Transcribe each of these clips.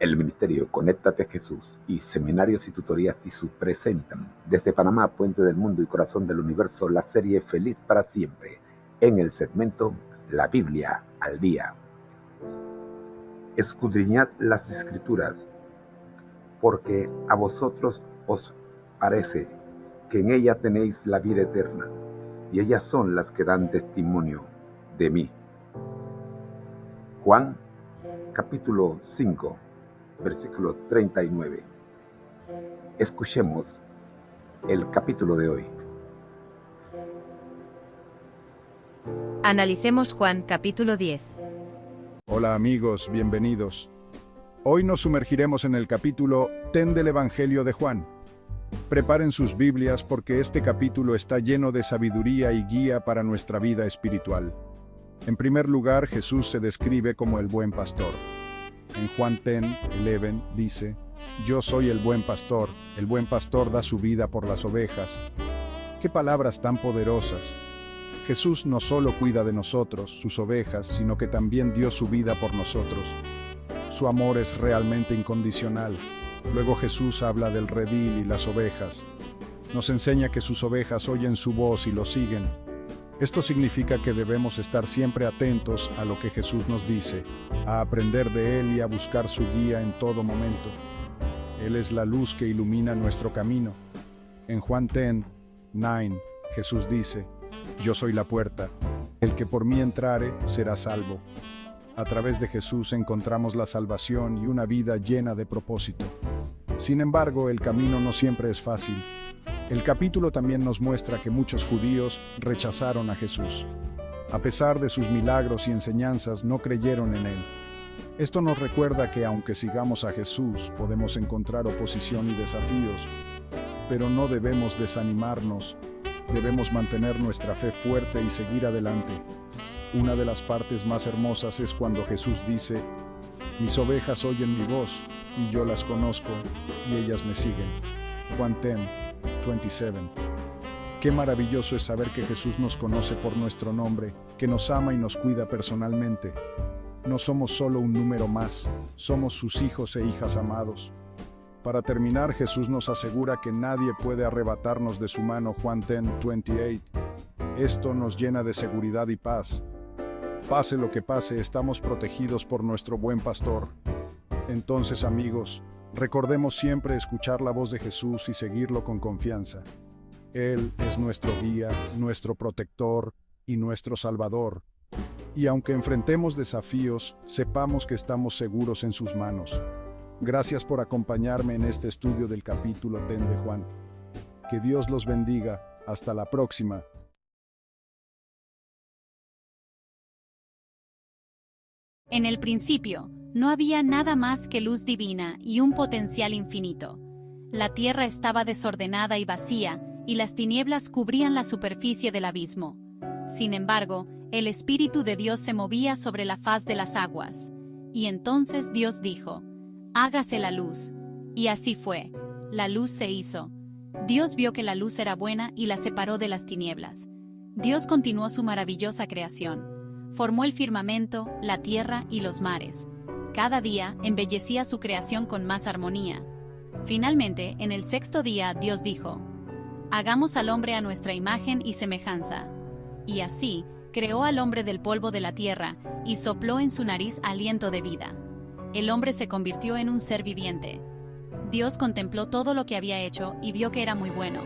El Ministerio Conéctate Jesús y Seminarios y Tutorías TISU presentan desde Panamá, Puente del Mundo y Corazón del Universo la serie Feliz para Siempre, en el segmento La Biblia al Día. Escudriñad las Escrituras, porque a vosotros os parece que en ella tenéis la vida eterna, y ellas son las que dan testimonio de mí. Juan, capítulo 5, versículo 39. Escuchemos el capítulo de hoy. Analicemos Juan capítulo 10. Hola amigos, bienvenidos. Hoy nos sumergiremos en el capítulo 10 del Evangelio de Juan. Preparen sus Biblias porque este capítulo está lleno de sabiduría y guía para nuestra vida espiritual. En primer lugar, Jesús se describe como el buen pastor. En Juan 10:11 dice: Yo soy el buen pastor da su vida por las ovejas. ¡Qué palabras tan poderosas! Jesús no solo cuida de nosotros, sus ovejas, sino que también dio su vida por nosotros. Su amor es realmente incondicional. Luego Jesús habla del redil y las ovejas. Nos enseña que sus ovejas oyen su voz y lo siguen. Esto significa que debemos estar siempre atentos a lo que Jesús nos dice, a aprender de Él y a buscar su guía en todo momento. Él es la luz que ilumina nuestro camino. En Juan 10:9, Jesús dice: Yo soy la puerta. El que por mí entrare será salvo. A través de Jesús encontramos la salvación y una vida llena de propósito. Sin embargo, el camino no siempre es fácil. El capítulo también nos muestra que muchos judíos rechazaron a Jesús. A pesar de sus milagros y enseñanzas, no creyeron en Él. Esto nos recuerda que aunque sigamos a Jesús, podemos encontrar oposición y desafíos, pero no debemos desanimarnos. Debemos mantener nuestra fe fuerte y seguir adelante. Una de las partes más hermosas es cuando Jesús dice: Mis ovejas oyen mi voz, y yo las conozco, y ellas me siguen. Juan 10:27. Qué maravilloso es saber que Jesús nos conoce por nuestro nombre, que nos ama y nos cuida personalmente. No somos solo un número más, somos sus hijos e hijas amados. Para terminar, Jesús nos asegura que nadie puede arrebatarnos de su mano. Juan 10:28. Esto nos llena de seguridad y paz. Pase lo que pase, estamos protegidos por nuestro buen pastor. Entonces, amigos, recordemos siempre escuchar la voz de Jesús y seguirlo con confianza. Él es nuestro guía, nuestro protector y nuestro salvador. Y aunque enfrentemos desafíos, sepamos que estamos seguros en sus manos. Gracias por acompañarme en este estudio del capítulo 10 de Juan. Que Dios los bendiga. Hasta la próxima. En el principio, no había nada más que luz divina y un potencial infinito. La tierra estaba desordenada y vacía, y las tinieblas cubrían la superficie del abismo. Sin embargo, el Espíritu de Dios se movía sobre la faz de las aguas. Y entonces Dios dijo: Hágase la luz. Y así fue. La luz se hizo. Dios vio que la luz era buena y la separó de las tinieblas. Dios continuó su maravillosa creación. Formó el firmamento, la tierra y los mares. Cada día embellecía su creación con más armonía. Finalmente, en el sexto día, Dios dijo: Hagamos al hombre a nuestra imagen y semejanza. Y así, creó al hombre del polvo de la tierra, y sopló en su nariz aliento de vida. El hombre se convirtió en un ser viviente. Dios contempló todo lo que había hecho y vio que era muy bueno.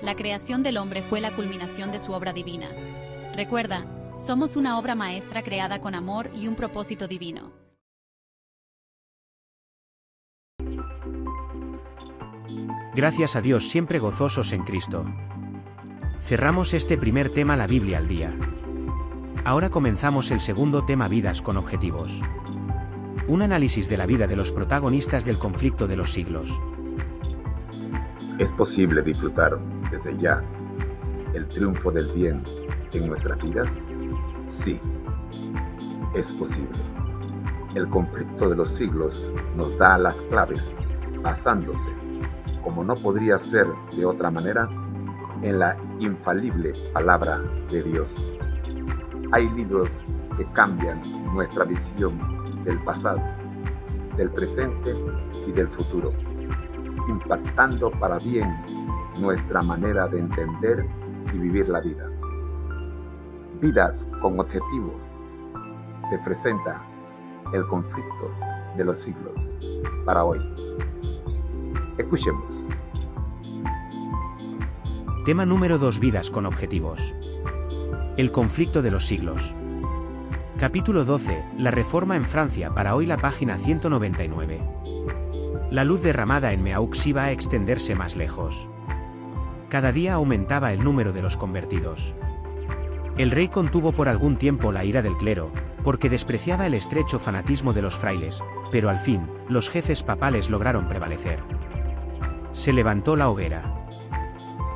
La creación del hombre fue la culminación de su obra divina. Recuerda, somos una obra maestra creada con amor y un propósito divino. Gracias a Dios, siempre gozosos en Cristo. Cerramos este primer tema, la Biblia al día. Ahora comenzamos el segundo tema, vidas con objetivos. Un análisis de la vida de los protagonistas del conflicto de los siglos. ¿Es posible disfrutar desde ya el triunfo del bien en nuestras vidas? Sí, es posible. El conflicto de los siglos nos da las claves, basándose, como no podría ser de otra manera, en la infalible palabra de Dios. Hay libros que cambian nuestra visión del pasado, del presente y del futuro, impactando para bien nuestra manera de entender y vivir la vida. Vidas con objetivo te presenta el conflicto de los siglos para hoy. Escuchemos. Tema número 2: Vidas con objetivos. El conflicto de los siglos. Capítulo 12. La reforma en Francia, para hoy, la página 199. La luz derramada en Meaux iba a extenderse más lejos. Cada día aumentaba el número de los convertidos. El rey contuvo por algún tiempo la ira del clero, porque despreciaba el estrecho fanatismo de los frailes, pero al fin, los jefes papales lograron prevalecer. Se levantó la hoguera.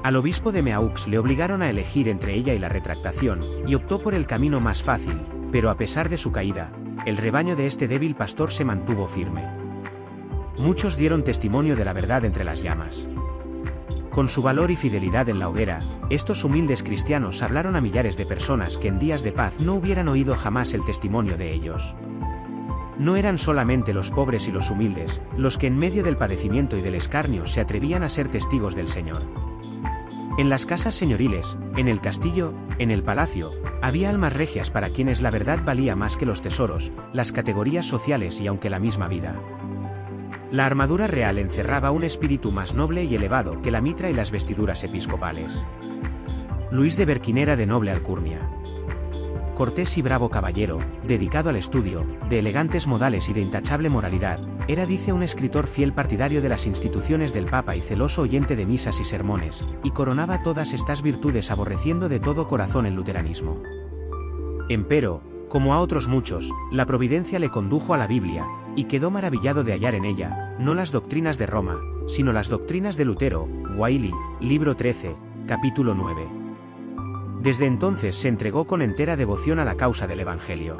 Al obispo de Meaux le obligaron a elegir entre ella y la retractación, y optó por el camino más fácil, pero a pesar de su caída, el rebaño de este débil pastor se mantuvo firme. Muchos dieron testimonio de la verdad entre las llamas. Con su valor y fidelidad en la hoguera, estos humildes cristianos hablaron a millares de personas que en días de paz no hubieran oído jamás el testimonio de ellos. No eran solamente los pobres y los humildes, los que en medio del padecimiento y del escarnio se atrevían a ser testigos del Señor. En las casas señoriles, en el castillo, en el palacio, había almas regias para quienes la verdad valía más que los tesoros, las categorías sociales y aunque la misma vida. La armadura real encerraba un espíritu más noble y elevado que la mitra y las vestiduras episcopales. Luis de Berquín era de noble alcurnia. Cortés y bravo caballero, dedicado al estudio, de elegantes modales y de intachable moralidad, era, dice un escritor, fiel partidario de las instituciones del Papa y celoso oyente de misas y sermones, y coronaba todas estas virtudes aborreciendo de todo corazón el luteranismo. Empero, como a otros muchos, la providencia le condujo a la Biblia, y quedó maravillado de hallar en ella, no las doctrinas de Roma, sino las doctrinas de Lutero. Wiley, libro 13, capítulo 9. Desde entonces se entregó con entera devoción a la causa del Evangelio.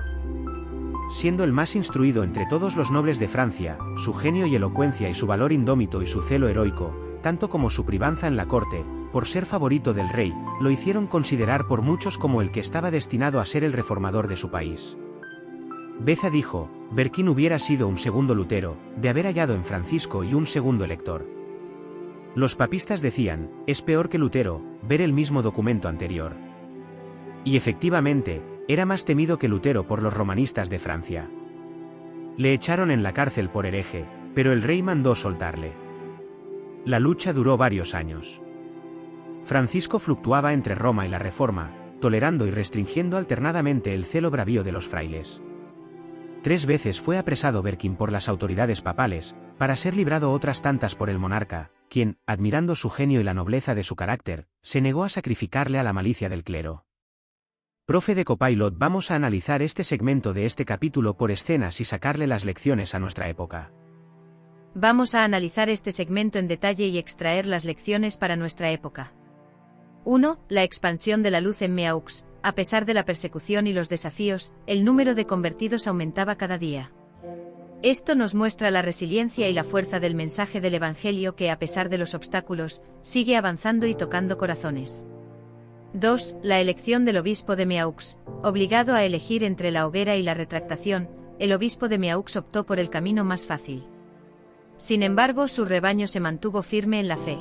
Siendo el más instruido entre todos los nobles de Francia, su genio y elocuencia y su valor indómito y su celo heroico, tanto como su privanza en la corte, por ser favorito del rey, lo hicieron considerar por muchos como el que estaba destinado a ser el reformador de su país. Beza dijo: Berquín hubiera sido un segundo Lutero, de haber hallado en Francisco y un segundo elector. Los papistas decían: es peor que Lutero, ver el mismo documento anterior. Y efectivamente, era más temido que Lutero por los romanistas de Francia. Le echaron en la cárcel por hereje, pero el rey mandó soltarle. La lucha duró varios años. Francisco fluctuaba entre Roma y la Reforma, tolerando y restringiendo alternadamente el celo bravío de los frailes. 3 veces fue apresado Berquín por las autoridades papales, para ser librado otras tantas por el monarca, quien, admirando su genio y la nobleza de su carácter, se negó a sacrificarle a la malicia del clero. Profe de Copilot, vamos a analizar este segmento de este capítulo por escenas y sacarle las lecciones a nuestra época. Vamos a analizar este segmento en detalle y extraer las lecciones para nuestra época. 1. La expansión de la luz en Meaux. A pesar de la persecución y los desafíos, el número de convertidos aumentaba cada día. Esto nos muestra la resiliencia y la fuerza del mensaje del Evangelio que, a pesar de los obstáculos, sigue avanzando y tocando corazones. 2. La elección del obispo de Meaux. Obligado a elegir entre la hoguera y la retractación, el obispo de Meaux optó por el camino más fácil. Sin embargo, su rebaño se mantuvo firme en la fe.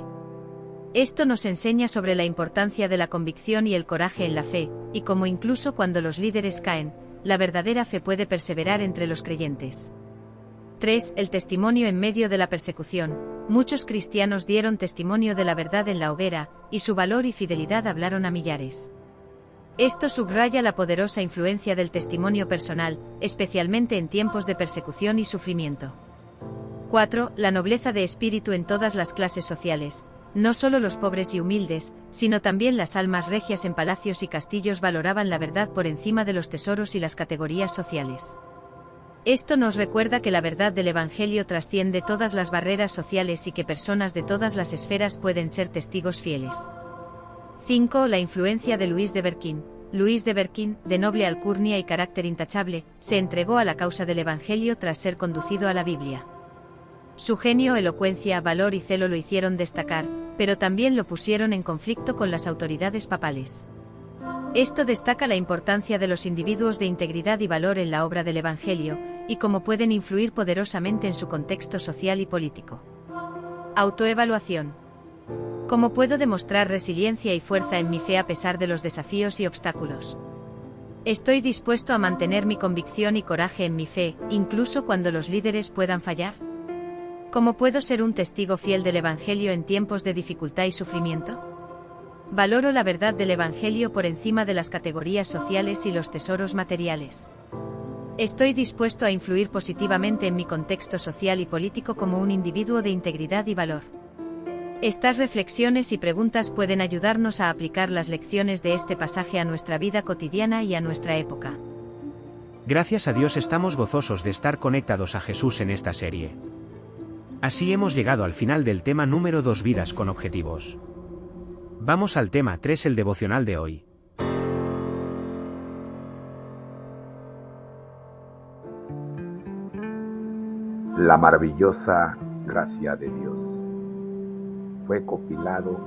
Esto nos enseña sobre la importancia de la convicción y el coraje en la fe, y cómo incluso cuando los líderes caen, la verdadera fe puede perseverar entre los creyentes. 3. El testimonio en medio de la persecución. Muchos cristianos dieron testimonio de la verdad en la hoguera, y su valor y fidelidad hablaron a millares. Esto subraya la poderosa influencia del testimonio personal, especialmente en tiempos de persecución y sufrimiento. 4. La nobleza de espíritu en todas las clases sociales. No solo los pobres y humildes, sino también las almas regias en palacios y castillos valoraban la verdad por encima de los tesoros y las categorías sociales. Esto nos recuerda que la verdad del Evangelio trasciende todas las barreras sociales y que personas de todas las esferas pueden ser testigos fieles. 5. La influencia de Luis de Berquín. Luis de Berquín, de noble alcurnia y carácter intachable, se entregó a la causa del Evangelio tras ser conducido a la Biblia. Su genio, elocuencia, valor y celo lo hicieron destacar, pero también lo pusieron en conflicto con las autoridades papales. Esto destaca la importancia de los individuos de integridad y valor en la obra del Evangelio, y cómo pueden influir poderosamente en su contexto social y político. Autoevaluación. ¿Cómo puedo demostrar resiliencia y fuerza en mi fe a pesar de los desafíos y obstáculos? ¿Estoy dispuesto a mantener mi convicción y coraje en mi fe, incluso cuando los líderes puedan fallar? ¿Cómo puedo ser un testigo fiel del Evangelio en tiempos de dificultad y sufrimiento? Valoro la verdad del Evangelio por encima de las categorías sociales y los tesoros materiales. Estoy dispuesto a influir positivamente en mi contexto social y político como un individuo de integridad y valor. Estas reflexiones y preguntas pueden ayudarnos a aplicar las lecciones de este pasaje a nuestra vida cotidiana y a nuestra época. Gracias a Dios estamos gozosos de estar conectados a Jesús en esta serie. Así hemos llegado al final del tema número 2, vidas con objetivos. Vamos al tema 3, el devocional de hoy. La maravillosa gracia de Dios fue compilado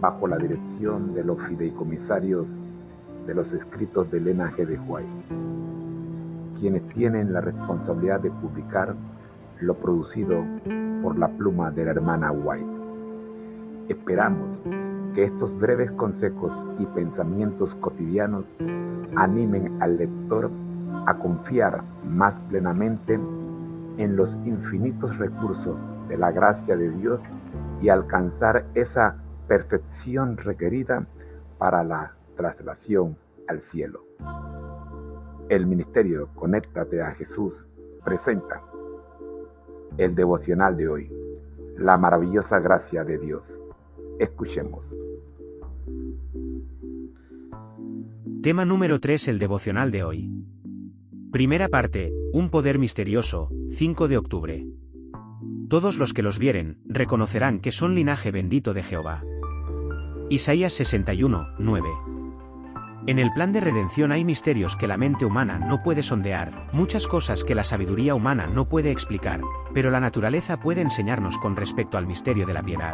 bajo la dirección de los fideicomisarios de los escritos de Ellen G. de White, quienes tienen la responsabilidad de publicar lo producido por la pluma de la hermana White. Esperamos que estos breves consejos y pensamientos cotidianos animen al lector a confiar más plenamente en los infinitos recursos de la gracia de Dios y alcanzar esa perfección requerida para la traslación al cielo. El ministerio Conéctate a Jesús presenta el devocional de hoy, la maravillosa gracia de Dios. Escuchemos. Tema número 3, el devocional de hoy. Primera parte, un poder misterioso, 5 de octubre. Todos los que los vieren, reconocerán que son linaje bendito de Jehová. Isaías 61, 9. En el plan de redención hay misterios que la mente humana no puede sondear, muchas cosas que la sabiduría humana no puede explicar, pero la naturaleza puede enseñarnos con respecto al misterio de la piedad.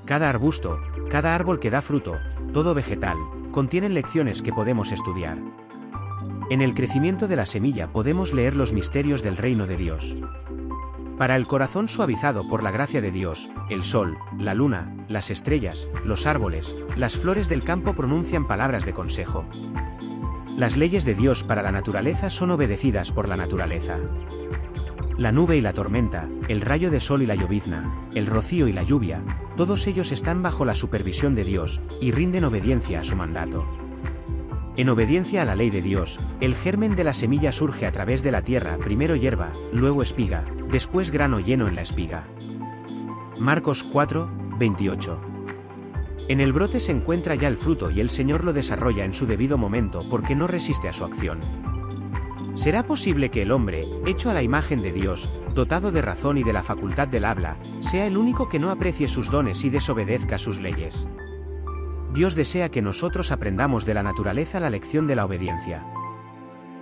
Cada arbusto, cada árbol que da fruto, todo vegetal, contienen lecciones que podemos estudiar. En el crecimiento de la semilla podemos leer los misterios del reino de Dios. Para el corazón suavizado por la gracia de Dios, el sol, la luna, las estrellas, los árboles, las flores del campo pronuncian palabras de consejo. Las leyes de Dios para la naturaleza son obedecidas por la naturaleza. La nube y la tormenta, el rayo de sol y la llovizna, el rocío y la lluvia, todos ellos están bajo la supervisión de Dios, y rinden obediencia a su mandato. En obediencia a la ley de Dios, el germen de la semilla surge a través de la tierra, primero hierba, luego espiga, después grano lleno en la espiga. Marcos 4, 28. En el brote se encuentra ya el fruto y el Señor lo desarrolla en su debido momento porque no resiste a su acción. ¿Será posible que el hombre, hecho a la imagen de Dios, dotado de razón y de la facultad del habla, sea el único que no aprecie sus dones y desobedezca sus leyes? Dios desea que nosotros aprendamos de la naturaleza la lección de la obediencia.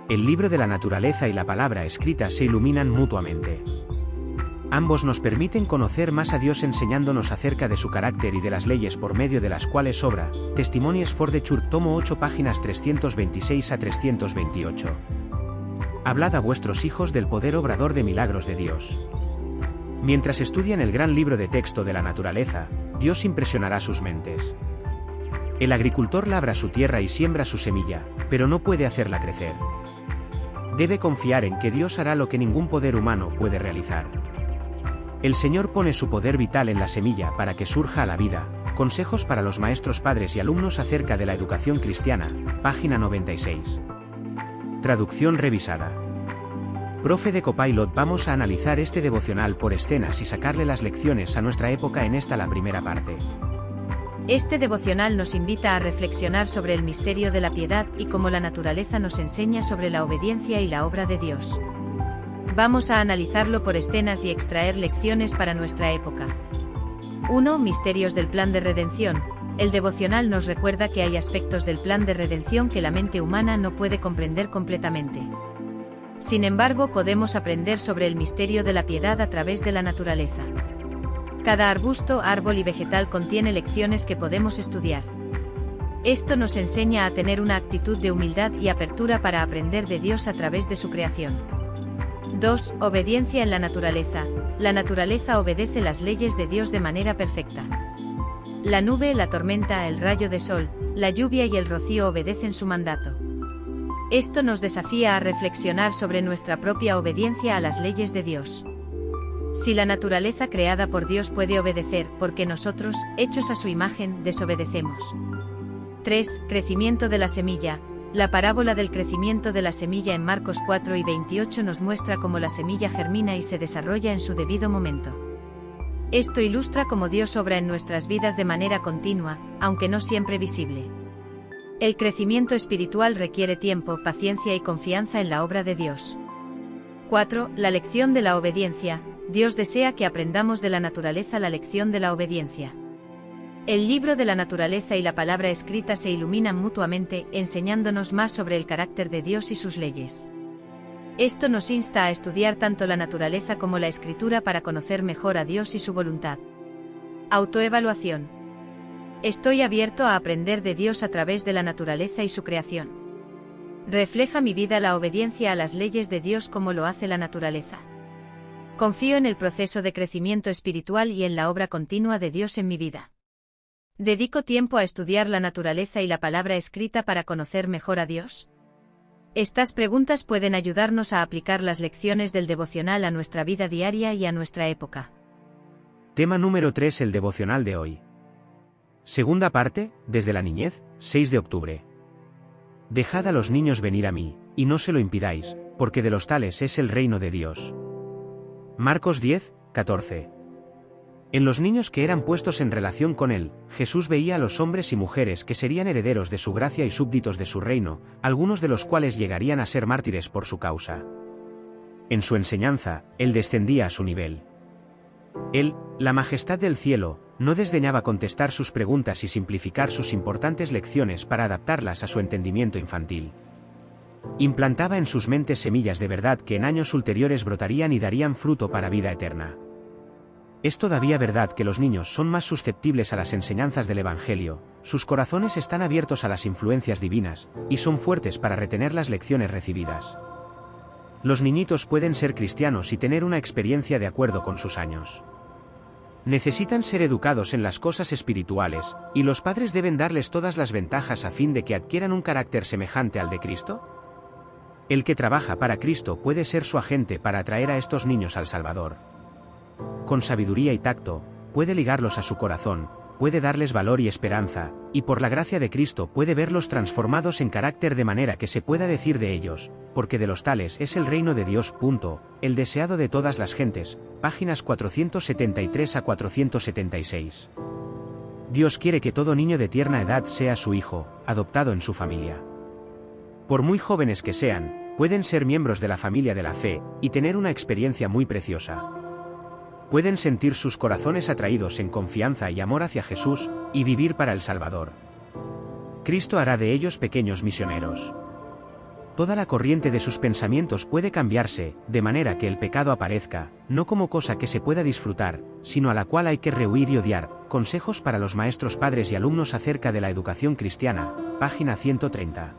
El libro de la naturaleza y la palabra escrita se iluminan mutuamente. Ambos nos permiten conocer más a Dios enseñándonos acerca de su carácter y de las leyes por medio de las cuales obra. Testimonies for the Church, tomo 8, páginas 326 a 328. Hablad a vuestros hijos del poder obrador de milagros de Dios. Mientras estudian el gran libro de texto de la naturaleza, Dios impresionará sus mentes. El agricultor labra su tierra y siembra su semilla, pero no puede hacerla crecer. Debe confiar en que Dios hará lo que ningún poder humano puede realizar. El Señor pone su poder vital en la semilla para que surja a la vida. Consejos para los maestros, padres y alumnos acerca de la educación cristiana, página 96. Traducción revisada. Profe de Copilot. Vamos a analizar este devocional por escenas y sacarle las lecciones a nuestra época en esta la primera parte. Este devocional nos invita a reflexionar sobre el misterio de la piedad y cómo la naturaleza nos enseña sobre la obediencia y la obra de Dios. Vamos a analizarlo por escenas y extraer lecciones para nuestra época. 1. Misterios del plan de redención. El devocional nos recuerda que hay aspectos del plan de redención que la mente humana no puede comprender completamente. Sin embargo, podemos aprender sobre el misterio de la piedad a través de la naturaleza. Cada arbusto, árbol y vegetal contiene lecciones que podemos estudiar. Esto nos enseña a tener una actitud de humildad y apertura para aprender de Dios a través de su creación. 2. Obediencia en la naturaleza. La naturaleza obedece las leyes de Dios de manera perfecta. La nube, la tormenta, el rayo de sol, la lluvia y el rocío obedecen su mandato. Esto nos desafía a reflexionar sobre nuestra propia obediencia a las leyes de Dios. Si la naturaleza creada por Dios puede obedecer, ¿por qué nosotros, hechos a su imagen, desobedecemos? 3. Crecimiento de la semilla. La parábola del crecimiento de la semilla en Marcos 4:28 nos muestra cómo la semilla germina y se desarrolla en su debido momento. Esto ilustra cómo Dios obra en nuestras vidas de manera continua, aunque no siempre visible. El crecimiento espiritual requiere tiempo, paciencia y confianza en la obra de Dios. 4. La lección de la obediencia. Dios desea que aprendamos de la naturaleza la lección de la obediencia. El libro de la naturaleza y la palabra escrita se iluminan mutuamente, enseñándonos más sobre el carácter de Dios y sus leyes. Esto nos insta a estudiar tanto la naturaleza como la escritura para conocer mejor a Dios y su voluntad. Autoevaluación. Estoy abierto a aprender de Dios a través de la naturaleza y su creación. ¿Refleja mi vida la obediencia a las leyes de Dios como lo hace la naturaleza? Confío en el proceso de crecimiento espiritual y en la obra continua de Dios en mi vida. ¿Dedico tiempo a estudiar la naturaleza y la palabra escrita para conocer mejor a Dios? Estas preguntas pueden ayudarnos a aplicar las lecciones del devocional a nuestra vida diaria y a nuestra época. Tema número 3. El devocional de hoy. Segunda parte, desde la niñez, 6 de octubre. Dejad a los niños venir a mí, y no se lo impidáis, porque de los tales es el reino de Dios. Marcos 10:14. En los niños que eran puestos en relación con él, Jesús veía a los hombres y mujeres que serían herederos de su gracia y súbditos de su reino, algunos de los cuales llegarían a ser mártires por su causa. En su enseñanza, él descendía a su nivel. Él, la majestad del cielo, no desdeñaba contestar sus preguntas y simplificar sus importantes lecciones para adaptarlas a su entendimiento infantil. Implantaba en sus mentes semillas de verdad que en años ulteriores brotarían y darían fruto para vida eterna. Es todavía verdad que los niños son más susceptibles a las enseñanzas del Evangelio, sus corazones están abiertos a las influencias divinas, y son fuertes para retener las lecciones recibidas. Los niñitos pueden ser cristianos y tener una experiencia de acuerdo con sus años. Necesitan ser educados en las cosas espirituales, y los padres deben darles todas las ventajas a fin de que adquieran un carácter semejante al de Cristo. El que trabaja para Cristo puede ser su agente para atraer a estos niños al Salvador. Con sabiduría y tacto, puede ligarlos a su corazón, puede darles valor y esperanza, y por la gracia de Cristo puede verlos transformados en carácter de manera que se pueda decir de ellos, porque de los tales es el reino de Dios. El deseado de todas las gentes, páginas 473 a 476. Dios quiere que todo niño de tierna edad sea su hijo, adoptado en su familia. Por muy jóvenes que sean, pueden ser miembros de la familia de la fe, y tener una experiencia muy preciosa. Pueden sentir sus corazones atraídos en confianza y amor hacia Jesús, y vivir para el Salvador. Cristo hará de ellos pequeños misioneros. Toda la corriente de sus pensamientos puede cambiarse, de manera que el pecado aparezca, no como cosa que se pueda disfrutar, sino a la cual hay que rehuir y odiar. Consejos para los maestros, padres y alumnos acerca de la educación cristiana, página 130.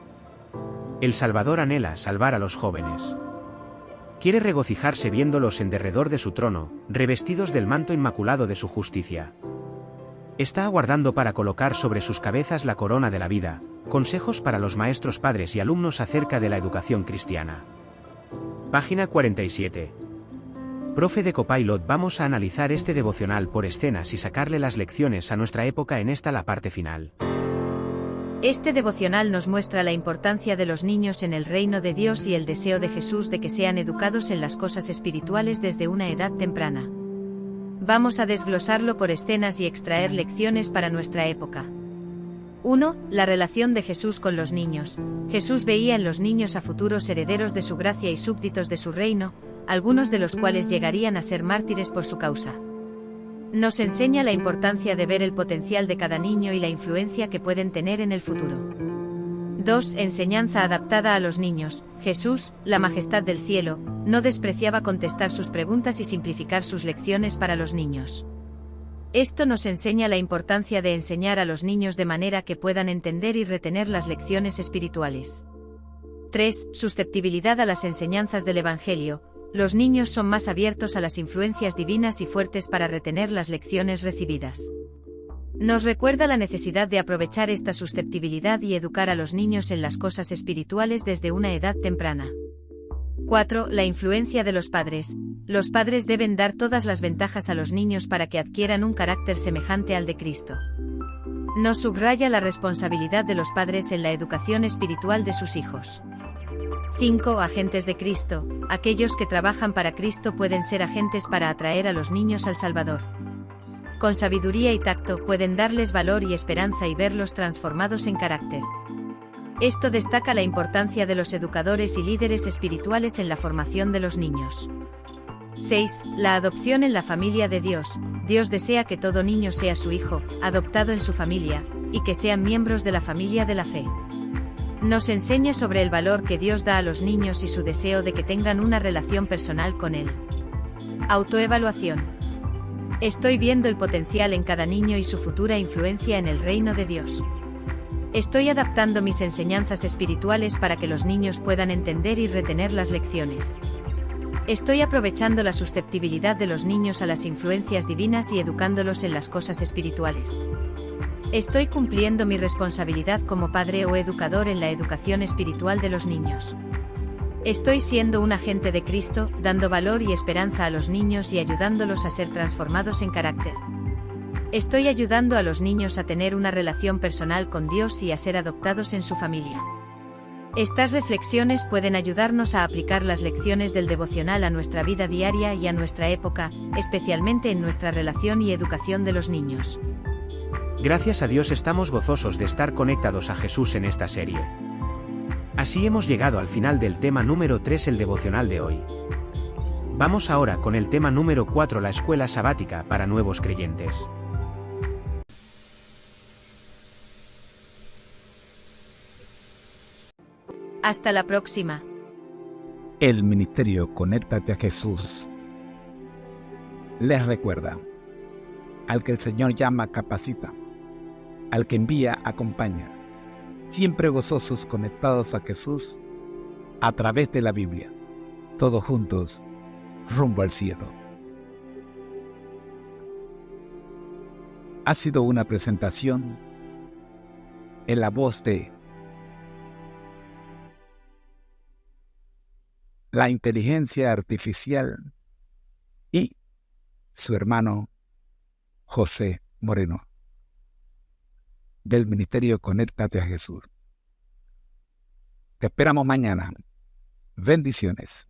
El Salvador anhela salvar a los jóvenes. Quiere regocijarse viéndolos en derredor de su trono, revestidos del manto inmaculado de su justicia. Está aguardando para colocar sobre sus cabezas la corona de la vida. Consejos para los maestros, padres y alumnos acerca de la educación cristiana. Página 47. Profe de Copilot. Vamos a analizar este devocional por escenas y sacarle las lecciones a nuestra época en esta la parte final. Este devocional nos muestra la importancia de los niños en el reino de Dios y el deseo de Jesús de que sean educados en las cosas espirituales desde una edad temprana. Vamos a desglosarlo por escenas y extraer lecciones para nuestra época. 1. La relación de Jesús con los niños. Jesús veía en los niños a futuros herederos de su gracia y súbditos de su reino, algunos de los cuales llegarían a ser mártires por su causa. Nos enseña la importancia de ver el potencial de cada niño y la influencia que pueden tener en el futuro. 2. Enseñanza adaptada a los niños. Jesús, la majestad del cielo, no despreciaba contestar sus preguntas y simplificar sus lecciones para los niños. Esto nos enseña la importancia de enseñar a los niños de manera que puedan entender y retener las lecciones espirituales. 3. Susceptibilidad a las enseñanzas del Evangelio. Los niños son más abiertos a las influencias divinas y fuertes para retener las lecciones recibidas. Nos recuerda la necesidad de aprovechar esta susceptibilidad y educar a los niños en las cosas espirituales desde una edad temprana. 4. La influencia de los padres. Los padres deben dar todas las ventajas a los niños para que adquieran un carácter semejante al de Cristo. Nos subraya la responsabilidad de los padres en la educación espiritual de sus hijos. 5. Agentes de Cristo. Aquellos que trabajan para Cristo pueden ser agentes para atraer a los niños al Salvador. Con sabiduría y tacto pueden darles valor y esperanza y verlos transformados en carácter. Esto destaca la importancia de los educadores y líderes espirituales en la formación de los niños. 6. La adopción en la familia de Dios. Dios desea que todo niño sea su hijo, adoptado en su familia, y que sean miembros de la familia de la fe. Nos enseña sobre el valor que Dios da a los niños y su deseo de que tengan una relación personal con Él. Autoevaluación. Estoy viendo el potencial en cada niño y su futura influencia en el reino de Dios. Estoy adaptando mis enseñanzas espirituales para que los niños puedan entender y retener las lecciones. Estoy aprovechando la susceptibilidad de los niños a las influencias divinas y educándolos en las cosas espirituales. Estoy cumpliendo mi responsabilidad como padre o educador en la educación espiritual de los niños. Estoy siendo un agente de Cristo, dando valor y esperanza a los niños y ayudándolos a ser transformados en carácter. Estoy ayudando a los niños a tener una relación personal con Dios y a ser adoptados en su familia. Estas reflexiones pueden ayudarnos a aplicar las lecciones del devocional a nuestra vida diaria y a nuestra época, especialmente en nuestra relación y educación de los niños. Gracias a Dios estamos gozosos de estar conectados a Jesús en esta serie. Así hemos llegado al final del tema número 3, el devocional de hoy. Vamos ahora con el tema número 4, la escuela sabática para nuevos creyentes. Hasta la próxima. El ministerio Conéctate a Jesús les recuerda: al que el Señor llama, capacita; al que envía, acompaña. Siempre gozosos, conectados a Jesús a través de la Biblia. Todos juntos, rumbo al cielo. Ha sido una presentación en la voz de la inteligencia artificial y su hermano José Moreno, del ministerio Conéctate a Jesús. Te esperamos mañana. Bendiciones.